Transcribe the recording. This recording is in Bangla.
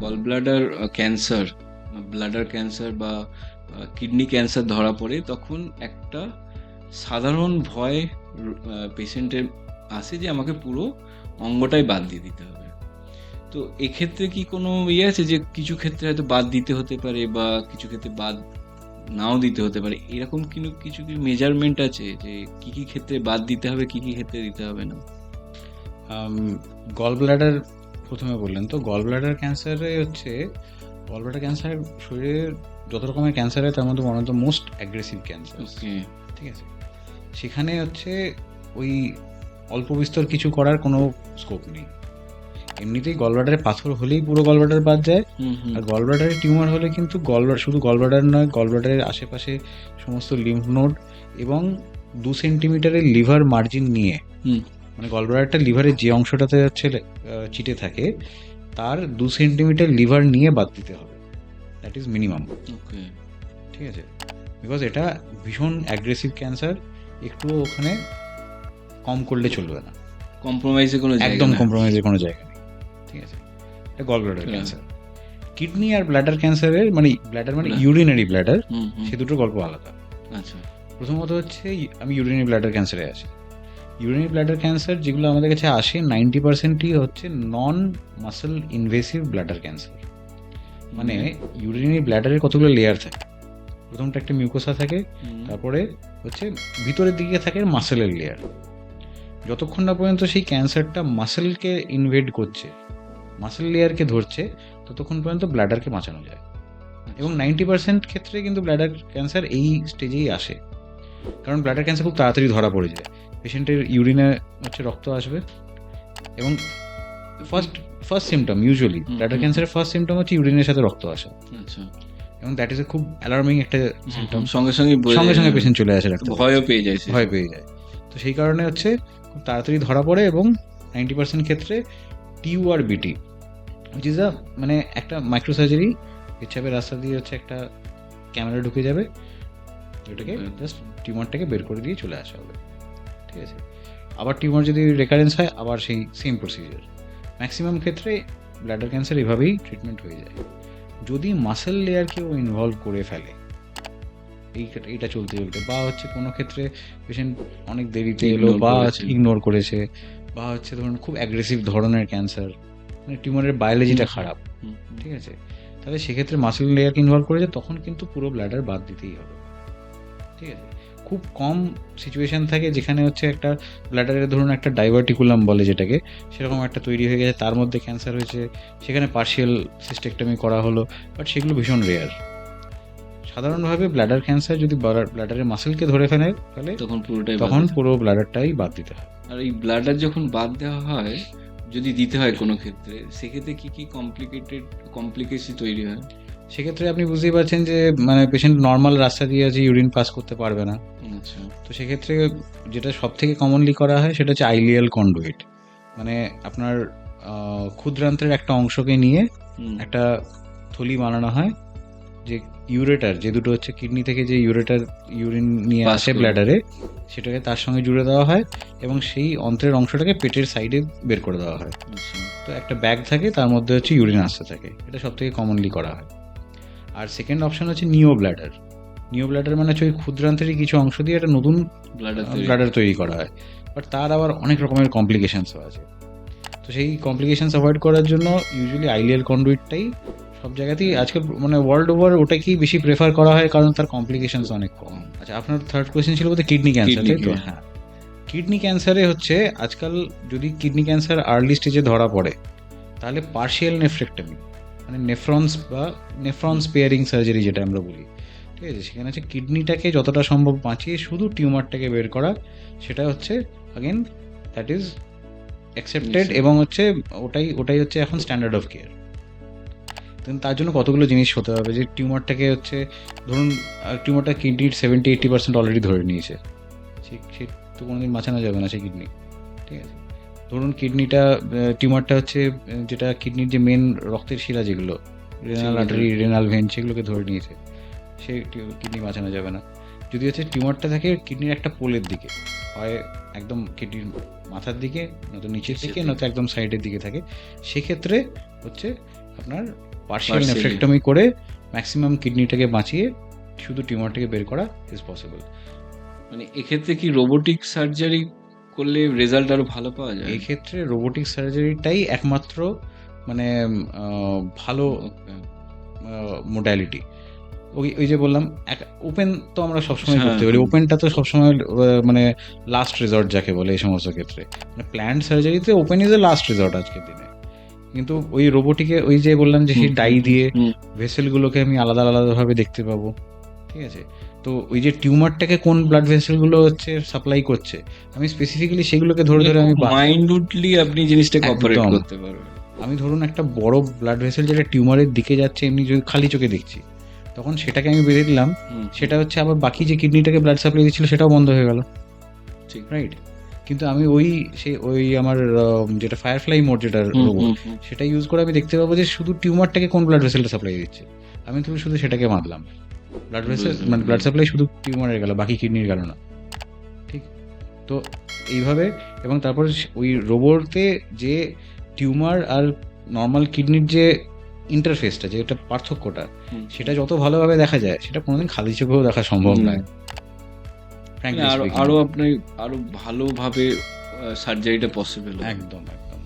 গল ব্লাডার ক্যান্সার, ব্লাডার ক্যান্সার বা কিডনি ক্যান্সার ধরা পড়ে, তখন একটা সাধারণ ভয় পেশেন্টের আসে যে আমাকে পুরো অঙ্গটাই বাদ দিয়ে দিতে হবে। তো এক্ষেত্রে কি কোনো ইয়ে আছে যে কিছু ক্ষেত্রে হয়তো বাদ দিতে হতে পারে বা কিছু ক্ষেত্রে বাদ নাও দিতে হতে পারে, এরকম কিন্তু কিছু কি মেজারমেন্ট আছে যে কি কি ক্ষেত্রে বাদ দিতে হবে, কি কি ক্ষেত্রে দিতে হবে না? গল ব্লাডার প্রথমে বললেন, তো গল ব্লাডার ক্যান্সারে হচ্ছে, গল ব্লাডার ক্যান্সার শরীরের যত রকমের ক্যান্সার হয় তার মধ্যে one of the most aggressive cancer. Okay. ঠিক আছে, সেখানে হচ্ছে ওই অল্প বিস্তর কিছু করার কোনো স্কোপ নেই। এমনিতেই গল ব্লাডারে পাথর হলেই পুরো গল ব্লাডার বাদ যায়, আর গল ব্লাডারে টিউমার হলে কিন্তু শুধু গল ব্লাডার নয়, গল ব্লাডারের আশেপাশে সমস্ত লিম্ফ নোড এবং 2 সেন্টিমিটারের লিভার মার্জিন নিয়ে, মানে গল ব্লাডারটা লিভারের যে অংশটাতে হচ্ছে চিটে থাকে তার 2 সেন্টিমিটার লিভার নিয়ে বাদ দিতে হবে, দ্যাট ইজ মিনিমাম। ওকে। ঠিক আছে, বিকজ এটা ভীষণ অ্যাগ্রেসিভ ক্যান্সার, একটু ওখানে কম করলে চলবে না, কম্প্রোমাইজে কোনো জায়গা একদম না। কম্প্রোমাইজের কোনো জায়গা নেই। ঠিক আছে, এটা গল ব্লাডার হ্যাঁ। ক্যান্সার। কিডনি আর ব্লাডার ক্যান্সারের মানে ব্লাডার মানে হ্যাঁ। ইউরিনারি ব্লাডার, হুম। সে দুটোর গল্প আলাদা। আচ্ছা। প্রথমত হচ্ছে আমি ইউরিনারি ব্লাডার ক্যান্সারে আসি। ইউরিনারি ব্লাডার ক্যান্সার যেগুলো আমাদের কাছে আসে 90%ই হচ্ছে নন মাসল ইনভেসিভ ব্লাডার ক্যান্সার। মানে ইউরিনারি ব্লাডারের কতগুলো লেয়ার থাকে, প্রথমটা একটা মিউকোসা থাকে, তারপরে হচ্ছে ভিতরের দিকে থাকে মাসেলের লেয়ার। যতক্ষণ না পর্যন্ত সেই ক্যান্সারটা মাসেলকে ইনভেড করছে, মাসেল লেয়ারকে ধরছে, ততক্ষণ পর্যন্ত ব্লাডারকে বাঁচানো যায়। এবং 90% ক্ষেত্রে কিন্তু ব্লাডার ক্যান্সার এই স্টেজেই আসে, কারণ ব্লাডার ক্যান্সার খুব তাড়াতাড়ি ধরা পড়ে যায়। পেশেন্টের ইউরিনে হচ্ছে রক্ত আসবে, এবং ফার্স্ট সিমটম ইউজুয়ালি ব্লাডার ক্যান্সারের ফার্স্ট সিমটম হচ্ছে ইউরিনের সাথে রক্ত আসা। আচ্ছা। এবং দ্যাট ইজ এ খুব অ্যালার্মিং একটা সিমটম। সঙ্গে সঙ্গে সঙ্গে সঙ্গে পেশেন্ট চলে আসে, ভয়ও পেয়ে যায়, ভয় পেয়ে যায়। তো সেই কারণে হচ্ছে খুব তাড়াতাড়ি ধরা পড়ে, এবং 90% ক্ষেত্রে টিউ আর বিটি, উইচ ইজ মানে একটা মাইক্রো সার্জারি, পেচ্ছাপের রাস্তা দিয়ে হচ্ছে একটা ক্যামেরা ঢুকে যাবে, ওটাকে জাস্ট টিউমারটাকে বের করে দিয়ে চলে আসা হবে। ঠিক আছে, আবার টিউমার যদি রেকারেন্স হয় আবার সেই সেম প্রসিজার। ম্যাক্সিমাম ক্ষেত্রে ব্লাডার ক্যান্সার এভাবেই ট্রিটমেন্ট হয়ে যায়। যদি মাসেল লেয়ারকেও ইনভলভ করে ফেলে এইটা চলতে চলতে, বা হচ্ছে কোনো ক্ষেত্রে পেশেন্ট অনেক দেরিতে এলো, বা ইগনোর করেছে, বা হচ্ছে ধরুন খুব অ্যাগ্রেসিভ ধরনের ক্যান্সার, মানে টিউমারের বায়োলজিটা খারাপ, ঠিক আছে, তাহলে সেক্ষেত্রে মাসেল লেয়ারকে ইনভলভ করেছে, তখন কিন্তু পুরো ব্লাডার বাদ দিতেই হবে। ঠিক আছে, খুব কম সিচুয়েশান থাকে যেখানে হচ্ছে একটা ব্লাডারের ধরুন একটা ডাইভার্টিকুলাম বলে যেটাকে, সেরকম একটা তৈরি হয়ে গেছে, তার মধ্যে ক্যান্সার হয়েছে, সেখানে পার্শিয়াল সিস্টেক্টমি করা হলো, বাট সেগুলো ভীষণ রেয়ার। সাধারণভাবে ব্লাডার ক্যান্সার যদি ব্লাডারের মাসেলকে ধরে ফেলে তখন পুরো ব্লাডারটাই বাদ দিতে হয়। আর এই ব্লাডার যখন বাদ দেওয়া হয়, যদি দিতে হয় কোনো ক্ষেত্রে, সেক্ষেত্রে কি কি কমপ্লিকেশন তৈরি হয়? সেক্ষেত্রে আপনি বুঝতেই পারছেন যে মানে পেশেন্ট নর্মাল রাস্তা দিয়ে আছে, ইউরিন পাস করতে পারবে না। আচ্ছা। তো সেক্ষেত্রে যেটা সব থেকে কমনলি করা হয় সেটা হচ্ছে আইলিয়াল কন্ডুইট, মানে আপনার ক্ষুদ্রান্ত্রের একটা অংশকে নিয়ে একটা থলি বানানো হয়, যে ইউরেটার যে দুটো হচ্ছে কিডনি থেকে যে ইউরিন নিয়ে আসে ব্লাডারে, সেটাকে তার সঙ্গে জুড়ে দেওয়া হয়, এবং সেই অন্ত্রের অংশটাকে পেটের সাইডে বের করে দেওয়া হয়। তো একটা ব্যাগ থাকে, তার মধ্যে হচ্ছে ইউরিন আসতে থাকে, এটা সব থেকে কমনলি করা হয়। আর সেকেন্ড অপশন হচ্ছে নিও ব্লাডার। নিও ব্লাডার মানে হচ্ছে ওই ক্ষুদ্রান্ত্রেরই কিছু অংশ দিয়ে একটা নতুন ব্লাডার তৈরি করা হয়, বাট তার আবার অনেক রকমের কমপ্লিকেশনসও আছে। তো সেই কমপ্লিকেশনস অ্যাভয়েড করার জন্য ইউজুয়ালি আইলিয়াল কন্ডুইটটাই সব জায়গাতেই আজকাল মানে ওয়ার্ল্ড ওভার ওটাকেই বেশি প্রেফার করা হয়, কারণ তার কমপ্লিকেশনস অনেক কম। আচ্ছা, আপনার থার্ড কোয়েশ্চেন ছিল বলতে কিডনি ক্যান্সার, তাই তো? হ্যাঁ, কিডনি ক্যান্সারে হচ্ছে আজকাল যদি কিডনি ক্যান্সার আর্লি স্টেজে ধরা পড়ে, তাহলে পার্শিয়াল নেফ্রেক্টমি, মানে নেফ্রন স্পেয়ারিং সার্জারি যেটা আমরা বলি, ঠিক আছে, সেখানে হচ্ছে কিডনিটাকে যতটা সম্ভব বাঁচিয়ে শুধু টিউমারটাকে বের করা, সেটা হচ্ছে আগেন দ্যাট ইজ অ্যাকসেপ্টেড, এবং হচ্ছে ওটাই হচ্ছে এখন স্ট্যান্ডার্ড অফ কেয়ার। তার জন্য কতগুলো জিনিস হতে হবে, যে টিউমারটাকে হচ্ছে ধরুন টিউমারটা কিডনির 70-80% অলরেডি ধরে নিয়েছে, সে তো কোনোদিন বাঁচানো যাবে না সেই কিডনি। ঠিক আছে, ধরুন টিউমারটা হচ্ছে যেটা কিডনির যে মেন রক্তের শিরা যেগুলো, রেনাল আর্টারি, রেনাল ভেন, সেগুলোকে ধরে নিয়েছে, সে কিডনি বাঁচানো যাবে না। যদি হচ্ছে টিউমারটা থাকে কিডনির একটা পোলের দিকে, হয় একদম কিডনির মাথার দিকে, নয়তো নিচের দিকে, নয়তো একদম সাইডের দিকে থাকে, সেক্ষেত্রে হচ্ছে আপনার পার্শিয়াল Partially. নেফ্রেক্টমি করে ম্যাক্সিমাম কিডনিটাকে বাঁচিয়ে শুধু টিউমারটাকে বের করা ইজ পসিবল। মানে এক্ষেত্রে কি রোবোটিক সার্জারি করলে রেজাল্ট আরো ভালো পাওয়া যায়? এই ক্ষেত্রে রোবোটিক সার্জারিটাই একমাত্র মানে ভালো Okay. মোডালিটি। ওই যে বললাম ওপেন তো আমরা সবসময় হ্যাঁ, করতে পারি, হুম। ওপেনটা তো সবসময় মানে লাস্ট রিসর্ট যাকে বলে এই সমস্ত ক্ষেত্রে। মানে প্ল্যান্ড সার্জারিতে open is a last resort আজকের দিনে। কিন্তু ওই রোবোটিকে ওই যে বললাম যে সেই হুম, ডাই হুম, দিয়ে হুম, ভেসেলগুলোকে আমি আলাদা আলাদাভাবে দেখতে পাবো, ঠিক আছে? তো ওই যে টিউমারটাকে কোন ব্লাড ভেসেলগুলো হচ্ছে সাপ্লাই করছে, আমি স্পেসিফিক্যালি সেগুলোকে ধরে ধরে আমি মাইন্ডুটলি আপনি জিনিসটাকে অপারেট একদম। করতে পারবেন। আমি ধরুন একটা বড় ব্লাড ভেসেল যেটা টিউমারের দিকে যাচ্ছে এমনি যদি খালি চোখে দেখছি, তখন সেটাকে আমি বেঁধে দিলাম, হুম, সেটা হচ্ছে আবার বাকি যে কিডনিটাকে ব্লাড সাপ্লাই দিচ্ছিল সেটাও বন্ধ হয়ে গেল, ঠিক। রাইট? কিন্তু আমি ওই আমার যেটা ফায়ারফ্লাই মোড যেটা হুম, রোবট, হুম, হুম। সেটা ইউজ করে আমি দেখতে পাবো যে শুধু টিউমারটাকে কোন ব্লাড ভেসেলটা সাপ্লাই দিচ্ছে। আমি শুধু সেটাকে বাঁধলাম, ব্লাড ভেসেল বুঝলাম, মানে ব্লাড বুঝলাম। সাপ্লাই শুধু টিউমারের গেল, বাকি কিডনির গেল না, ঠিক? তো এইভাবে, এবং তারপর ওই রোবটে যে টিউমার আর নর্মাল কিডনির যে ইন্টারফেসটা, যে এটা পার্থক্যটা, হুম। সেটা যত ভালোভাবে দেখা যায় সেটা কোনোদিন খালি চোখেও দেখা সম্ভব হুম। নয়, মানে ফ্র্যাঙ্কলি আরো স্পিকিং। আরো আপনি আরো ভালোভাবে সার্জারিটা পসিবল একদম একদম।